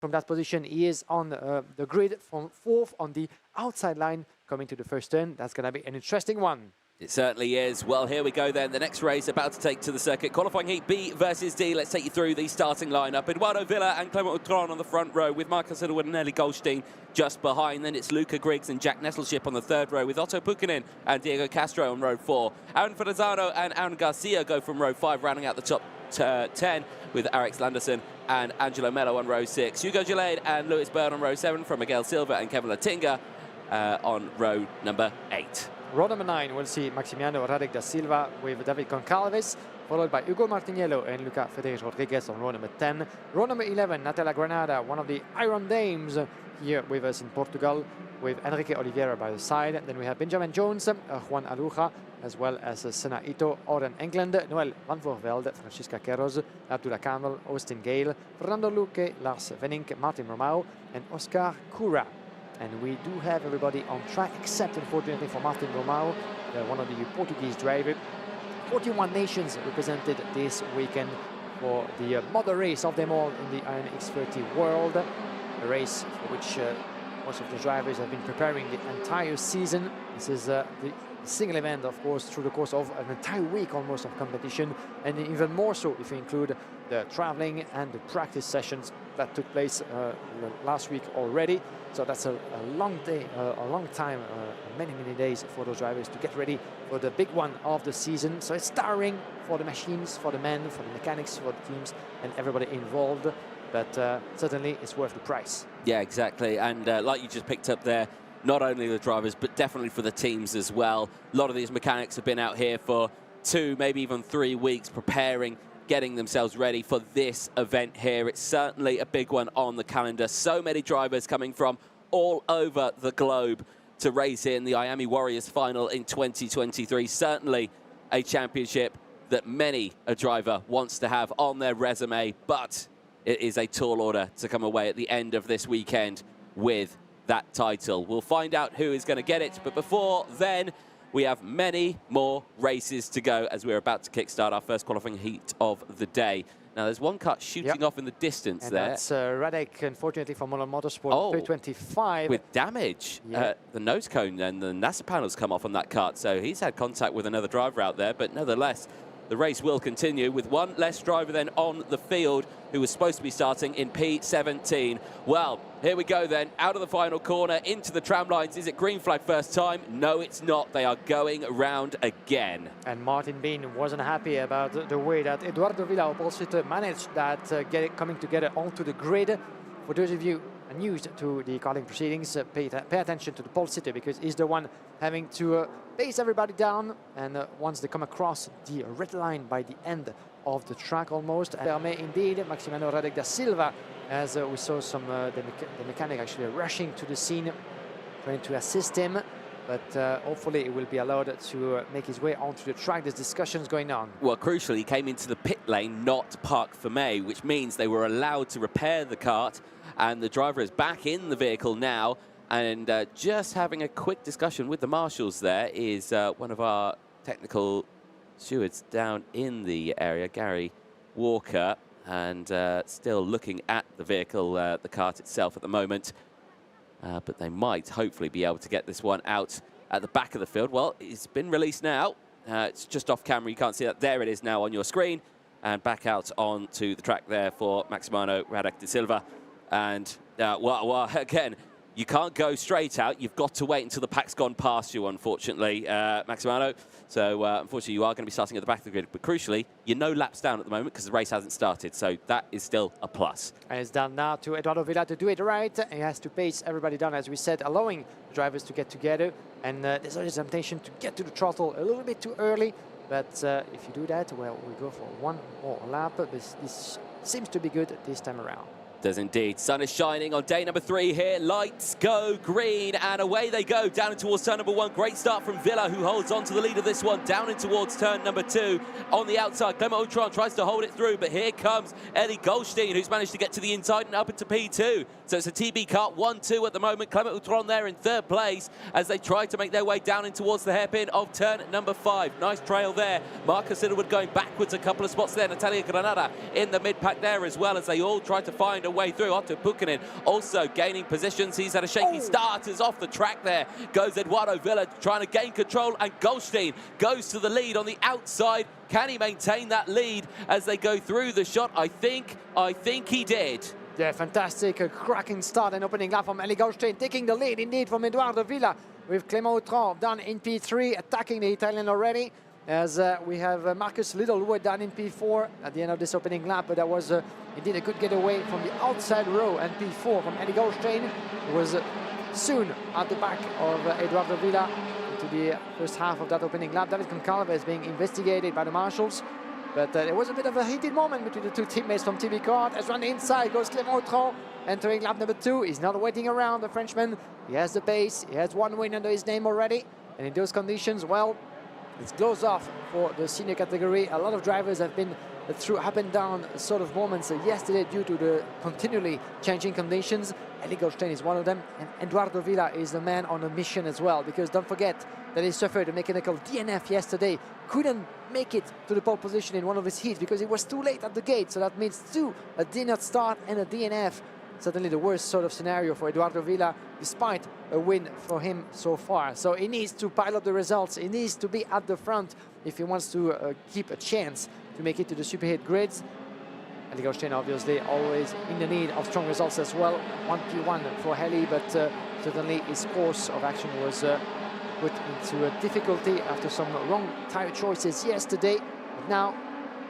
from that position. He is on the grid from 4th on the outside line coming to the first turn. That's going to be an interesting one. It certainly is. Well, here we go then. The next race about to take to the circuit. Qualifying heat B versus D. Let's take you through the starting lineup. Eduardo Villa and Clement Autran on the front row with Marcus Edward and Ellie Goldstein just behind. Then it's Luca Griggs and Jack Nesselship on the third row with Otto Pukkanen and Diego Castro on row 4. Aaron Ferrazano and Aaron Garcia go from row 5, rounding out the top 10 with Alex Landerson and Angelo Mello on row 6. Hugo Gillade and Lewis Bird on row 7 from Miguel Silva and Kevin Latinga on row number 8. Row number 9, we'll see Maximiano Radek da Silva with David Concalves, followed by Hugo Martiniello and Luca Federico Rodriguez on row number 10. Row number 11, Natella Granada, one of the Iron Dames here with us in Portugal, with Enrique Oliveira by the side. Then we have Benjamin Jones, Juan Aluja, as well as Senna Ito, Oren England, Noel Van Voorvelde, Francisca Queiroz, Abdullah Kamel, Austin Gale, Fernando Luque, Lars Venink, Martin Romao, and Oscar Cura. And we do have everybody on track, except unfortunately for Martin Romao, one of the Portuguese drivers. 41 nations represented this weekend for the mother race of them all in the X30 World, a race for which most of the drivers have been preparing the entire season. This is the single event, of course, through the course of an entire week almost of competition, and even more so if you include the traveling and the practice sessions that took place last week already. So that's a long day, a long time, many days for those drivers to get ready for the big one of the season. So it's tiring for the machines, for the men, for the mechanics, for the teams, and everybody involved. But certainly it's worth the price. Yeah, exactly. And like you just picked up there, not only the drivers, but definitely for the teams as well. A lot of these mechanics have been out here for 2, maybe even 3 weeks preparing, getting themselves ready for this event here. It's certainly a big one on the calendar. So many drivers coming from all over the globe to race in the Miami Warriors final in 2023. Certainly a championship that many a driver wants to have on their resume, but it is a tall order to come away at the end of this weekend with that title. We'll find out who is going to get it, but before then, we have many more races to go as we're about to kickstart our first qualifying heat of the day. Now, there's one car shooting off in the distance and there. That's Radek, unfortunately, from Mono Motorsport, 325. With damage. The nose cone and the NASA panels come off on that kart, so he's had contact with another driver out there, but nevertheless, the race will continue with one less driver then on the field who was supposed to be starting in P17. Well, here we go then, out of the final corner, into the tram lines. Is it green flag first time? No, it's not. They are going around again. And Martin Bean wasn't happy about the way that Eduardo Villa opposite managed that coming together onto the grid. For those of you unused to the karting proceedings, pay attention to the pole sitter, because he's the one having to pace everybody down, and once they come across the red line by the end of the track almost, there may indeed Maximiano Radek da Silva, as we saw some the mechanic actually rushing to the scene, trying to assist him, but hopefully he will be allowed to make his way onto the track. There's discussions going on. Well, crucially, he came into the pit lane, not parc fermé, which means they were allowed to repair the kart, and the driver is back in the vehicle now. And just having a quick discussion with the marshals there is one of our technical stewards down in the area, Gary Walker, and still looking at the vehicle, the kart itself at the moment. But they might hopefully be able to get this one out at the back of the field. Well, it's been released now. It's just off camera. You can't see that. There it is now on your screen. And back out onto the track there for Maximiano Radek da Silva. And, well, again, you can't go straight out. You've got to wait until the pack's gone past you, unfortunately, Maximiano. So, unfortunately, you are going to be starting at the back of the grid. But crucially, you're no laps down at the moment because the race hasn't started. So that is still a plus. And it's down now to Eduardo Villa to do it right. And he has to pace everybody down, as we said, allowing drivers to get together. And there's always a temptation to get to the throttle a little bit too early. But if you do that, well, we go for one more lap. This seems to be good this time around. Does indeed. Sun is shining on day number 3 here. Lights go green, and away they go down in towards turn number 1. Great start from Villa, who holds on to the lead of this one, down in towards turn number 2. On the outside, Clement Autran tries to hold it through, but here comes Ellie Goldstein, who's managed to get to the inside and up into P2. So it's a TB kart 1-2 at the moment. Clement Autran there in 3rd place as they try to make their way down in towards the hairpin of turn number 5. Nice trail there. Marcus Littlewood going backwards a couple of spots there. Natalia Granada in the mid-pack there as well, as they all try to find a way through. Otto Pukkanen also gaining positions. He's had a shaky start, is off the track there. Goes Eduardo Villa trying to gain control, and Goldstein goes to the lead on the outside. Can he maintain that lead as they go through the shot? I think he did. Yeah, fantastic, a cracking start and opening lap from Eli Goldstein, taking the lead indeed from Eduardo Villa, with Clément Autran down in P3, attacking the Italian already, as we have Marcus Littlewood down in P4 at the end of this opening lap, but that was indeed a good getaway from the outside row, and P4 from Eli Goldstein was soon at the back of Eduardo Villa into the first half of that opening lap. David Goncalves being investigated by the marshals. But there was a bit of a heated moment between the two teammates from TB Card. As on the inside goes Clément Autran, entering lap number 2. He's not waiting around, the Frenchman. He has the pace, he has one win under his name already. And in those conditions, well, it's closed off for the senior category. A lot of drivers have been through up and down sort of moments yesterday due to the continually changing conditions. Eli Goldstein is one of them, and Eduardo Villa is the man on a mission as well, because don't forget that he suffered a mechanical DNF yesterday, couldn't make it to the pole position in one of his heats because he was too late at the gate, so that means 2, a did not start and a DNF. Certainly the worst sort of scenario for Eduardo Villa, despite a win for him so far. So he needs to pile up the results, he needs to be at the front if he wants to keep a chance to make it to the Superhit grids. Eli Goldstein obviously always in the need of strong results as well. 1P1 for Heli, but certainly his course of action was put into a difficulty after some wrong tire choices yesterday. But now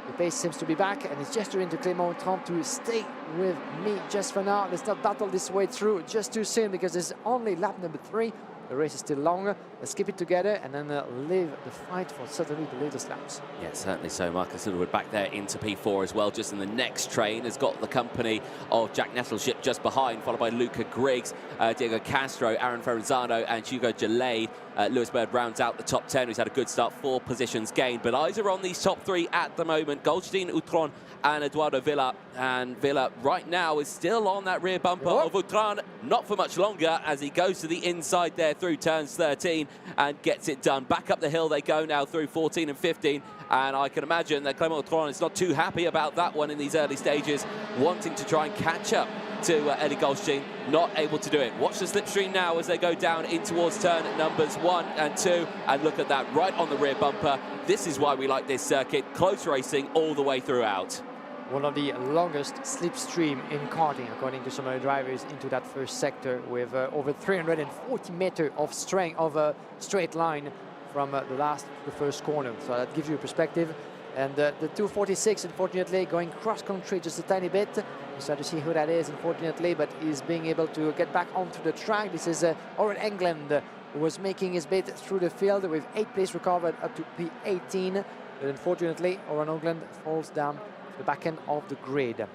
the pace seems to be back, and it's gesturing to Clément Autran to stay with me just for now. Let's not battle this way through just too soon, because it's only lap number 3. The race is still long. Let's keep it together and then live the fight for certainly the latest laps. Yeah, certainly so. Marcus Littlewood back there into P4 as well, just in the next train. Has got the company of Jack Nettleship just behind, followed by Luca Griggs, Diego Castro, Aaron Ferrazzano and Hugo Gelade. Lewis Bird rounds out the top 10. He's had a good start, 4 positions gained. But eyes are on these top 3 at the moment. Goldstein, Autran and Eduardo Villa. And Villa right now is still on that rear bumper of Autran, not for much longer, as he goes to the inside there through turns 13 and gets it done. Back up the hill they go now through 14 and 15. And I can imagine that Clément Autran is not too happy about that one in these early stages, wanting to try and catch up to Eli Goldstein, not able to do it. Watch the slipstream now as they go down in towards turn numbers 1 and 2, and look at that, right on the rear bumper. This is why we like this circuit, close racing all the way throughout. One of the longest slipstream in karting, according to some of the drivers, into that first sector, with over 340 meters of strength of a straight line from the last to the first corner. So that gives you a perspective. And the 246, unfortunately, going cross-country just a tiny bit. You start to see who that is, unfortunately, but he's being able to get back onto the track. This is Oren England, who was making his bit through the field with 8 places recovered up to P18. But unfortunately, Oren England falls down to the back end of the grid.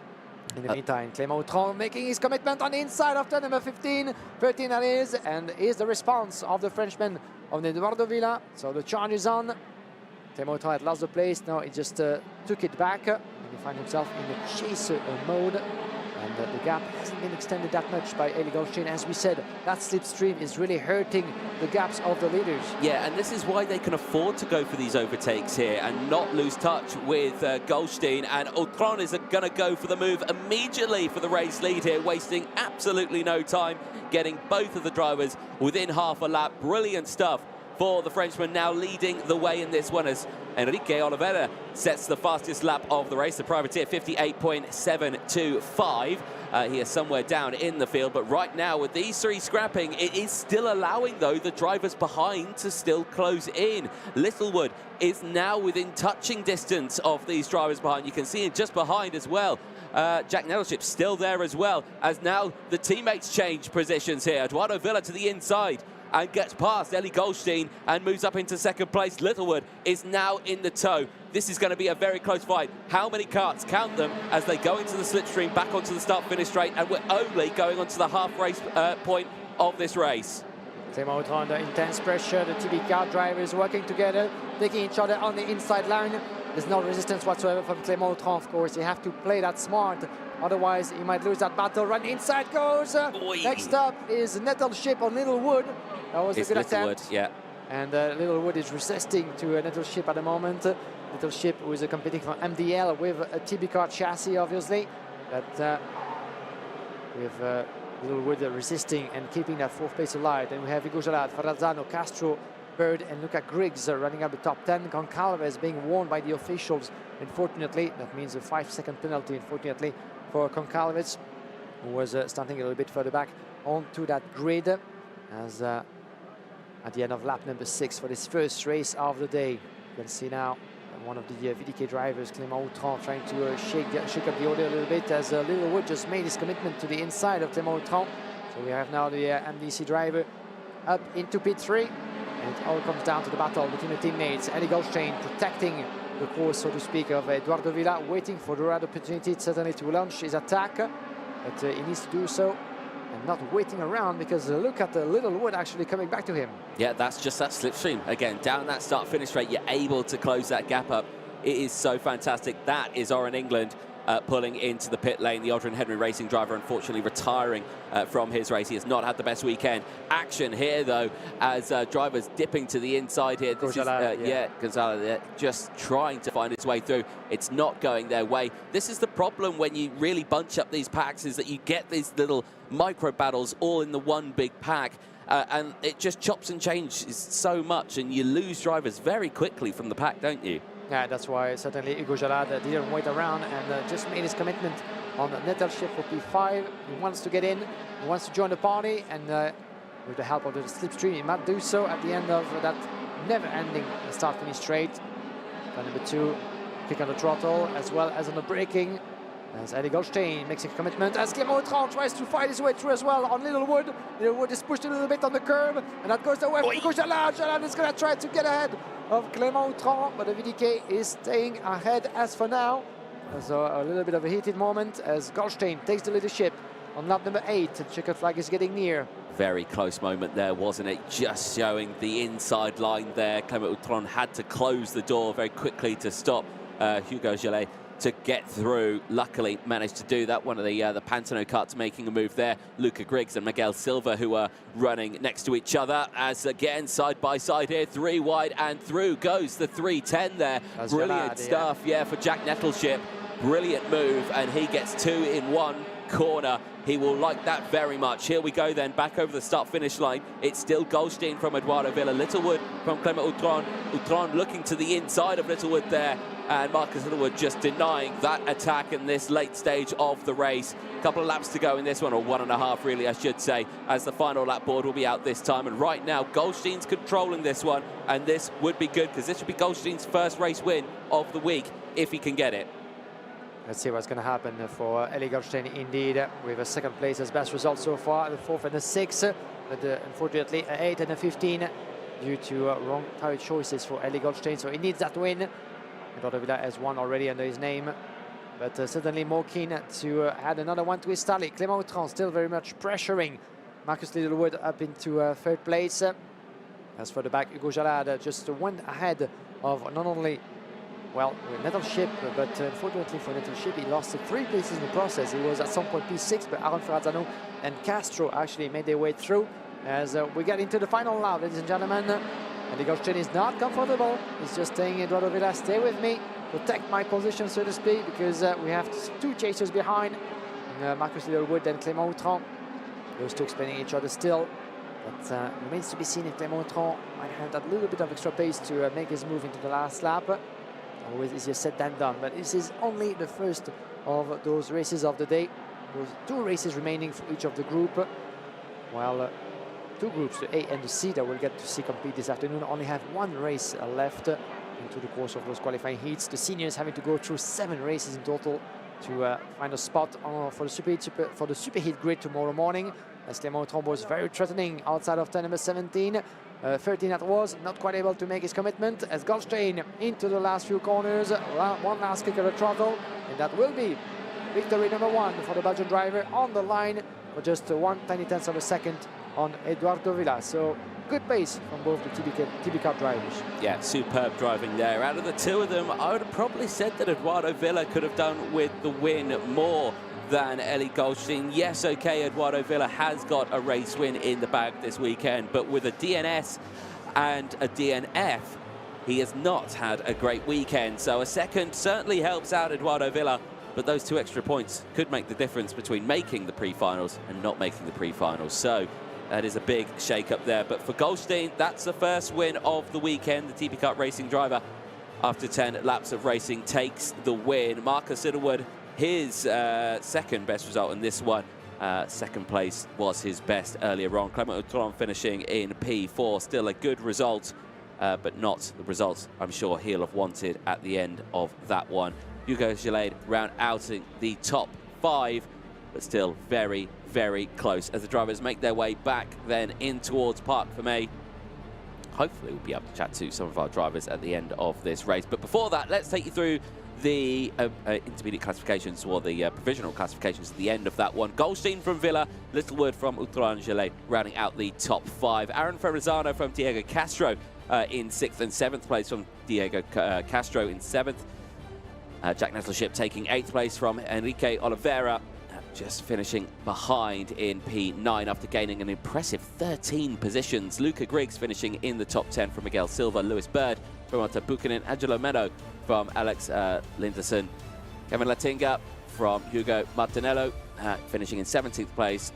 In the meantime, Clément Autran making his commitment on the inside of turn number 15, 13 that is, and is the response of the Frenchman of Eduardo Villa. So the charge is on. Clément Autran had lost the place, now he just took it back, and he finds himself in the chaser mode. And the gap hasn't been extended that much by Eli Goldstein. As we said, that slipstream is really hurting the gaps of the leaders. Yeah, and this is why they can afford to go for these overtakes here and not lose touch with Goldstein. And Autran is going to go for the move immediately for the race lead here, wasting absolutely no time, getting both of the drivers within half a lap. Brilliant stuff for the Frenchman, now leading the way in this one as Enrique Oliveira sets the fastest lap of the race. The privateer 58.725. He is somewhere down in the field, but right now with these 3 scrapping, it is still allowing, though, the drivers behind to still close in. Littlewood is now within touching distance of these drivers behind. You can see him just behind as well. Jack Nettleship still there as well, as now the teammates change positions here. Eduardo Villa to the inside and gets past Eli Goldstein and moves up into second place. Littlewood is now in the tow. This is going to be a very close fight. How many karts? Count them as they go into the slipstream, back onto the start-finish straight, and we're only going onto the half-race point of this race. Clément Autran under intense pressure. The TB car drivers working together, taking each other on the inside line. There's no resistance whatsoever from Clément Autran, of course. You have to play that smart. Otherwise, he might lose that battle. Run inside goes. Next up is Nettleship on Littlewood. That was a good attempt. Yeah. And Littlewood is resisting to Nettleship at the moment. Nettleship, who is competing for MDL with a TB car chassis, obviously. But with Littlewood resisting and keeping that fourth place alive. Then we have Hugo Jalad, Ferrazzano, Castro, Bird and Luca Griggs running up the top 10. Goncalves being warned by the officials. Unfortunately, that means a 5-second penalty, unfortunately, for Goncalves, who was starting a little bit further back onto that grid as at the end of lap number 6 for this first race of the day. You can see now one of the VDK drivers, Clément Outran, trying to shake up the order a little bit as Littlewood just made his commitment to the inside of Clément Outran. So we have now the MDC driver up into pit 3. And it all comes down to the battle between the teammates. Eddie Goldstein protecting the course, so to speak, of Eduardo Villa, waiting for the right opportunity certainly to launch his attack. But he needs to do so and not waiting around, because look at the Littlewood actually coming back to him. Yeah, that's just that slipstream. Again, down that start-finish rate, you're able to close that gap up. It is so fantastic. That is Oren England pulling into the pit lane. The Aldrin Henry Racing driver, unfortunately, retiring from his race. He has not had the best weekend. Action here, though, as drivers dipping to the inside here. This is, Gonzalez just trying to find his way through. It's not going their way. This is the problem when you really bunch up these packs, is that you get these little micro battles all in the one big pack. And it just chops and changes so much, and you lose drivers very quickly from the pack, don't you? Yeah, that's why certainly Hugo Jalad didn't wait around and just made his commitment on the Nettelship for P5. He wants to get in, he wants to join the party, and with the help of the slipstream, he might do so at the end of that never-ending start-finish straight. Turn number 2, kick on the throttle as well as on the braking. As Eddie Goldstein makes a commitment, as Clément Outran tries to fight his way through as well on Littlewood. Littlewood is pushed a little bit on the curb, and that goes away from Hugo Jalad. Jalad is going to try to get ahead of Clément Outran, but the VDK is staying ahead as for now. So a little bit of a heated moment as Goldstein takes the leadership on lap number 8. The checkered flag is getting near. Very close moment there, wasn't it? Just showing the inside line there. Clément Outran had to close the door very quickly to stop Hugo Jalad to get through. Luckily managed to do that. One of the Pantano karts making a move there. Luca Griggs and Miguel Silva, who are running next to each other, as again side by side here, 3 wide, and through goes the 310 there. That's brilliant stuff, yeah, for Jack Nettelship. Brilliant move, and he gets 2 in 1 corner. He will like that very much. Here we go then, back over the start-finish line. It's still Goldstein from Eduardo Villa, Littlewood from Clément Outran. Outran looking to the inside of Littlewood there, and Marcus Littlewood just denying that attack in this late stage of the race. A couple of laps to go in this one, or 1.5 really, I should say, as the final lap board will be out this time. And right now, Goldstein's controlling this one, and this would be good, because this would be Goldstein's first race win of the week, if he can get it. Let's see what's going to happen for Elie Goldstein, indeed, with a 2nd place as best result so far, the 4th and the 6th, but unfortunately an 8 and a 15 due to wrong tire choices for Elie Goldstein, so he needs that win. Eduardo Villa has one already under his name, but certainly more keen to add another one to his tally. Clément Outran still very much pressuring Marcus Littlewood up into 3rd place. As for the back, Hugo Jalad just 1 ahead of not only Nettelship, but unfortunately for Nettelship, he lost 3 places in the process. He was at some point P6, but Aaron Ferrazzano and Castro actually made their way through. As we get into the final lap, ladies and gentlemen, Elie Goldstein is not comfortable. He's just saying, Eduardo Villa, stay with me, protect my position, so to speak, because we have 2 chasers behind, Marcus Littlewood and Clément Outran. Those 2 explaining each other still. But remains to be seen if Clément Outran might have that little bit of extra pace to make his move into the last lap. Always easier said than done, but this is only the first of those races of the day. There's 2 races remaining for each of the group, while 2 groups, the A and the C, that we'll get to see complete this afternoon, only have 1 race left into the course of those qualifying heats. The seniors having to go through 7 races in total to find a spot for the superheat grid tomorrow morning. As Clément Outran was very threatening outside of turn number 17. 13 that was, not quite able to make his commitment, as Goldstein into the last few corners, one last kick of the throttle, and that will be victory number 1 for the Belgian driver on the line for just 1 tiny tenth of a second on Eduardo Villa. So good pace from both the TB Cup drivers. Yeah, superb driving there. Out of the 2 of them, I would have probably said that Eduardo Villa could have done with the win more than Elie Goldstein. Yes, okay, Eduardo Villa has got a race win in the bag this weekend, but with a DNS and a DNF, he has not had a great weekend. So a 2nd certainly helps out Eduardo Villa, but those 2 extra points could make the difference between making the pre-finals and not making the pre-finals. So that is a big shake-up there. But for Goldstein, that's the first win of the weekend. The TP Kart Racing driver, after 10 laps of racing, takes the win. Marcus Sidderwood, his second best result in this one. Second place was his best earlier on. Clement Outron finishing in P4, still a good result, but not the results I'm sure he'll have wanted at the end of that one. Hugo Gillade round outing the top 5, but still very, very close as the drivers make their way back then in towards Parc Fermé. Hopefully we'll be able to chat to some of our drivers at the end of this race. But before that, let's take you through the intermediate classifications, or the provisional classifications at the end of that one. Goldstein from Villa, Littlewood from Outron Gillade rounding out the top 5. Aaron Ferrazzano from Diego Castro in 6th, and 7th place from Diego Castro in 7th. Jack Nettleship taking 8th place from Enrique Oliveira, just finishing behind in P9 after gaining an impressive 13 positions. Luca Griggs finishing in the top 10 from Miguel Silva, Lewis Bird from Otto Buchanan, Angelo Meno from Alex Linderson, Kevin Latinga from Hugo Martinello finishing in 17th place.